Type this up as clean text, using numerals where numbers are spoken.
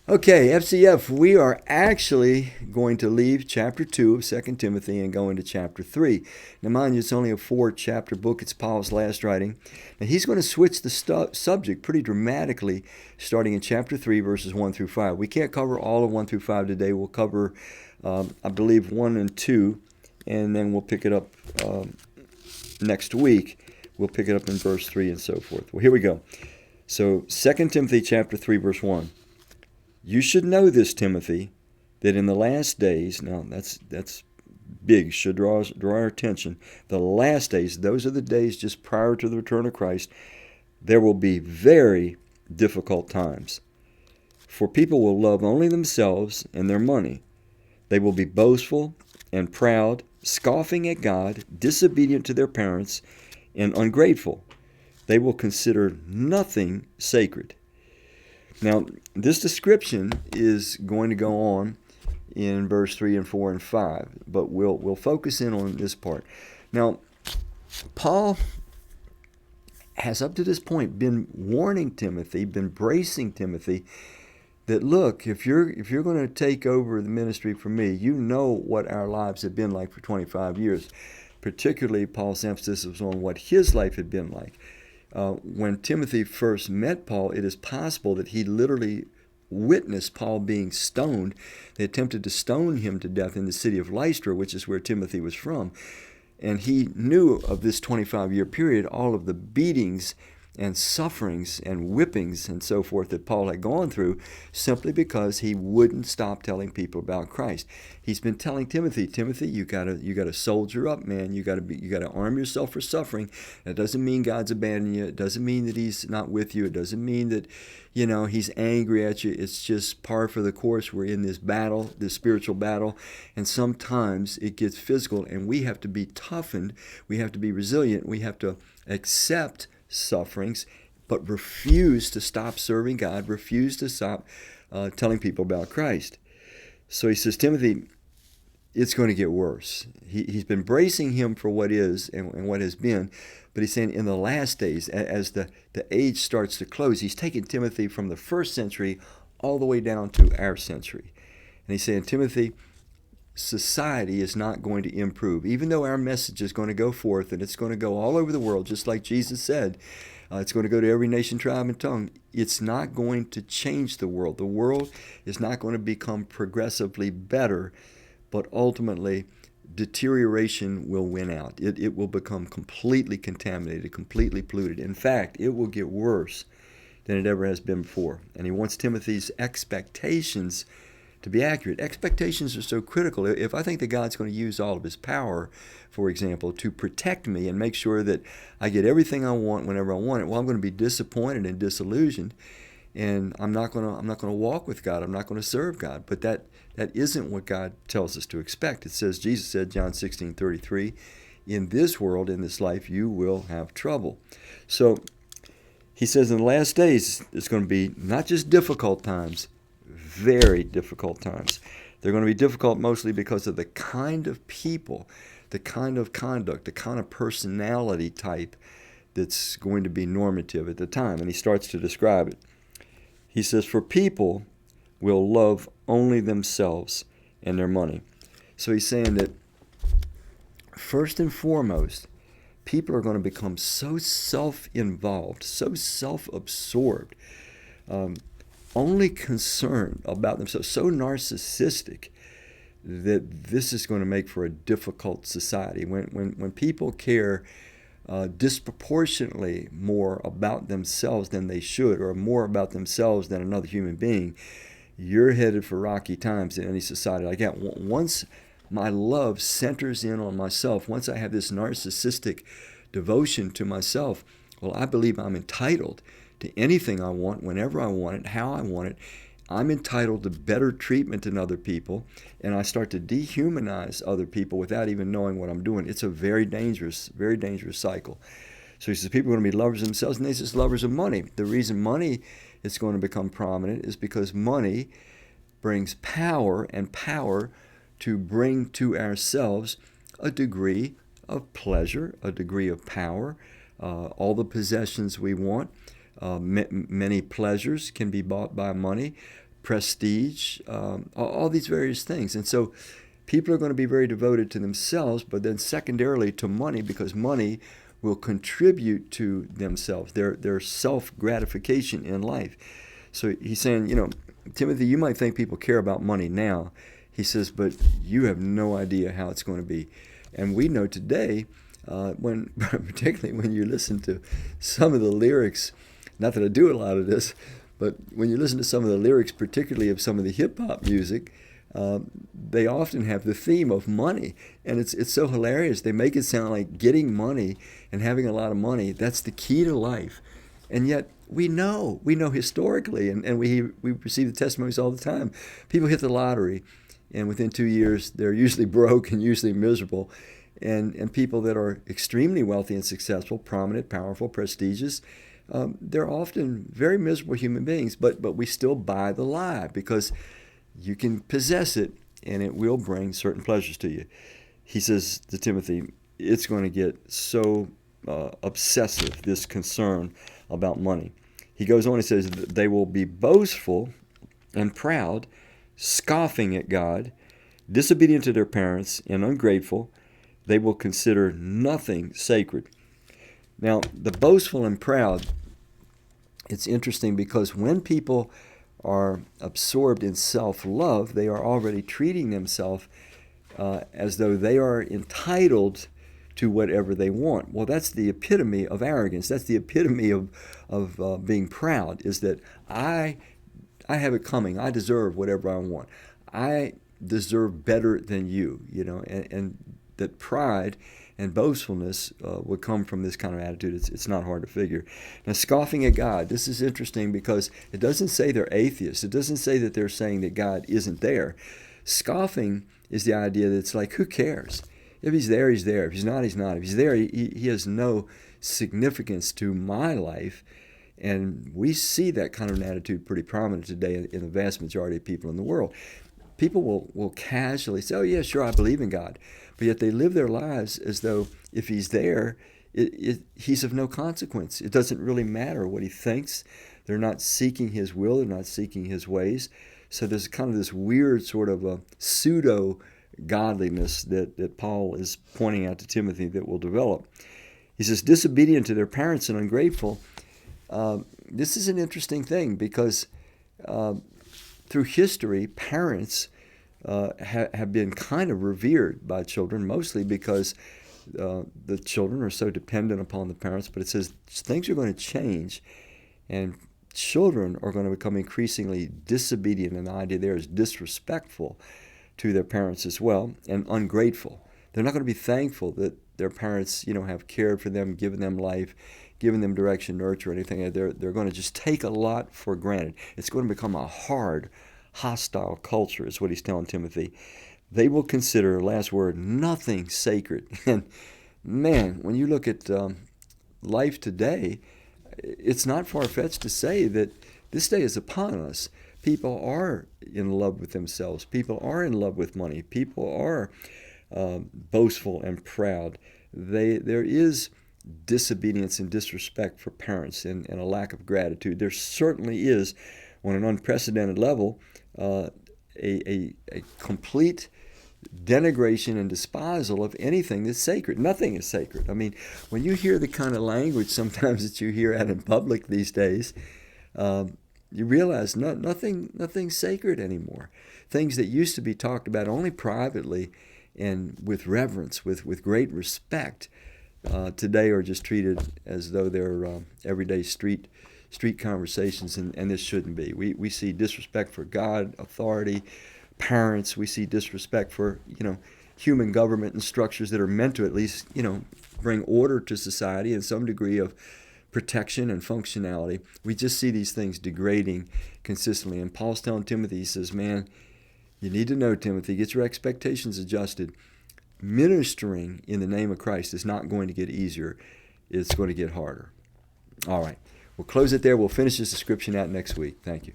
Okay, FCF, we are actually going to leave chapter 2 of Second Timothy and go into chapter 3. Now, mind you, it's only a 4-chapter book. It's Paul's last writing. Now, he's going to switch the subject pretty dramatically starting in chapter 3, verses 1 through 5. We can't cover all of 1 through 5 today. We'll cover, I believe, 1 and 2, and then we'll pick it up next week. We'll pick it up in verse 3 and so forth. Well, here we go. So, 2 Timothy chapter 3, verse 1. You should know this, Timothy, that in the last days, now that's big, should draw our attention. The last days, those are the days just prior to the return of Christ, there will be very difficult times. For people will love only themselves and their money. They will be boastful and proud, scoffing at God, disobedient to their parents, and ungrateful. They will consider nothing sacred. Now, this description is going to go on in verse 3 and 4 and 5, but we'll focus in on this part. Now, Paul has up to this point been warning Timothy, been bracing Timothy, that look, if you're going to take over the ministry from me, you know what our lives have been like for 25 years. Particularly, Paul's emphasis was on what his life had been like. When Timothy first met Paul, it is possible that he literally witnessed Paul being stoned. They attempted to stone him to death in the city of Lystra, which is where Timothy was from. And he knew of this 25-year period, all of the beatings and sufferings and whippings and so forth that Paul had gone through, simply because he wouldn't stop telling people about Christ. He's been telling Timothy, you gotta soldier up, man. You gotta arm yourself for suffering. That doesn't mean God's abandoning you. It doesn't mean that He's not with you. It doesn't mean that He's angry at you. It's just par for the course. We're in this battle, this spiritual battle, and sometimes it gets physical, and we have to be toughened. We have to be resilient. We have to accept sufferings, but refuse to stop serving God, refuse to stop telling people about Christ. So he says, Timothy, it's going to get worse. He's been bracing him for what is and what has been, but he's saying in the last days, as the age starts to close, he's taking Timothy from the first century all the way down to our century. And he's saying, Timothy, society is not going to improve. Even though our message is going to go forth and it's going to go all over the world, just like Jesus said, it's going to go to every nation, tribe, and tongue. It's not going to change the world. The world is not going to become progressively better, but ultimately deterioration will win out. It will become completely contaminated, completely polluted. In fact, it will get worse than it ever has been before. And he wants Timothy's expectations to be accurate. Expectations are so critical. If I think that God's going to use all of His power, for example, to protect me and make sure that I get everything I want whenever I want it, well, I'm going to be disappointed and disillusioned, and I'm not going to walk with God. I'm not going to serve God. But that isn't what God tells us to expect. It says, Jesus said, John 16:33, in this world, in this life, you will have trouble. So he says in the last days, it's going to be not just difficult times, very difficult times. They're going to be difficult mostly because of the kind of people, the kind of conduct, the kind of personality type that's going to be normative at the time. And he starts to describe it. He says, for people will love only themselves and their money. So he's saying that first and foremost, people are going to become so self-involved, so self-absorbed, only concerned about themselves, so narcissistic, that this is going to make for a difficult society. When people care disproportionately more about themselves than they should, or more about themselves than another human being, you're headed for rocky times in any society like that. Once my love centers in on myself, once I have this narcissistic devotion to myself, well, I believe I'm entitled to anything I want, whenever I want it, how I want it. I'm entitled to better treatment than other people, and I start to dehumanize other people without even knowing what I'm doing. It's a very dangerous cycle. So he says people are going to be lovers of themselves, and they just lovers of money. The reason money is going to become prominent is because money brings power, and power to bring to ourselves a degree of pleasure, a degree of power, all the possessions we want. Many pleasures can be bought by money. prestige, all these various things. And so people are going to be very devoted to themselves, but then secondarily to money, because money will contribute to themselves, their self-gratification in life. So he's saying, Timothy, you might think people care about money now. He says, but you have no idea how it's going to be. And we know today, particularly when you listen to some of the lyrics, not that I do a lot of this, but when you listen to some of the lyrics, particularly of some of the hip-hop music, they often have the theme of money. And it's so hilarious. They make it sound like getting money and having a lot of money, that's the key to life. And yet we know historically, and we receive the testimonies all the time. People hit the lottery, and within 2 years, they're usually broke and usually miserable. And people that are extremely wealthy and successful, prominent, powerful, prestigious, they're often very miserable human beings. But we still buy the lie, because you can possess it, and it will bring certain pleasures to you. He says to Timothy, it's going to get so obsessive, this concern about money. He goes on and says, they will be boastful and proud, scoffing at God, disobedient to their parents, and ungrateful. They will consider nothing sacred. Now, the boastful and proud, it's interesting, because when people are absorbed in self-love, they are already treating themselves as though they are entitled to whatever they want. Well, that's the epitome of arrogance. That's the epitome of being proud, is that I have it coming. I deserve whatever I want. I deserve better than you, and that pride and boastfulness would come from this kind of attitude. It's not hard to figure. Now, scoffing at God, this is interesting, because it doesn't say they're atheists. It doesn't say that they're saying that God isn't there. Scoffing is the idea that it's like, who cares? If he's there, he's there. If he's not, he's not. If he's there, he has no significance to my life. And we see that kind of an attitude pretty prominent today in the vast majority of people in the world. People will casually say, oh, yeah, sure, I believe in God. But yet they live their lives as though if he's there, he's of no consequence. It doesn't really matter what he thinks. They're not seeking his will. They're not seeking his ways. So there's kind of this weird sort of a pseudo-godliness that Paul is pointing out to Timothy that will develop. He says, disobedient to their parents and ungrateful. This is an interesting thing, because through history, parents have been kind of revered by children, mostly because the children are so dependent upon the parents. But it says things are going to change, and children are going to become increasingly disobedient, and the idea there is disrespectful to their parents as well, and ungrateful. They're not going to be thankful that their parents, have cared for them, given them life, given them direction, nurture, anything. They're going to just take a lot for granted. It's going to become a hard, hostile culture, is what he's telling Timothy. They will consider, last word, nothing sacred. And man, when you look at life today, it's not far-fetched to say that this day is upon us. People are in love with themselves. People are in love with money. People are boastful and proud. There is disobedience and disrespect for parents, and a lack of gratitude. There certainly is, on an unprecedented level, a complete denigration and despisal of anything that's sacred. Nothing is sacred. I mean, when you hear the kind of language sometimes that you hear out in public these days, you realize nothing's sacred anymore. Things that used to be talked about only privately and with reverence, with great respect, today are just treated as though they're everyday street conversations, and this shouldn't be. We see disrespect for God, authority, parents. We see disrespect for human government and structures that are meant to at least bring order to society and some degree of protection and functionality. We just see these things degrading consistently. And Paul's telling Timothy, he says, man, you need to know, Timothy, get your expectations adjusted. Ministering in the name of Christ is not going to get easier. It's going to get harder. All right. We'll close it there. We'll finish this description out next week. Thank you.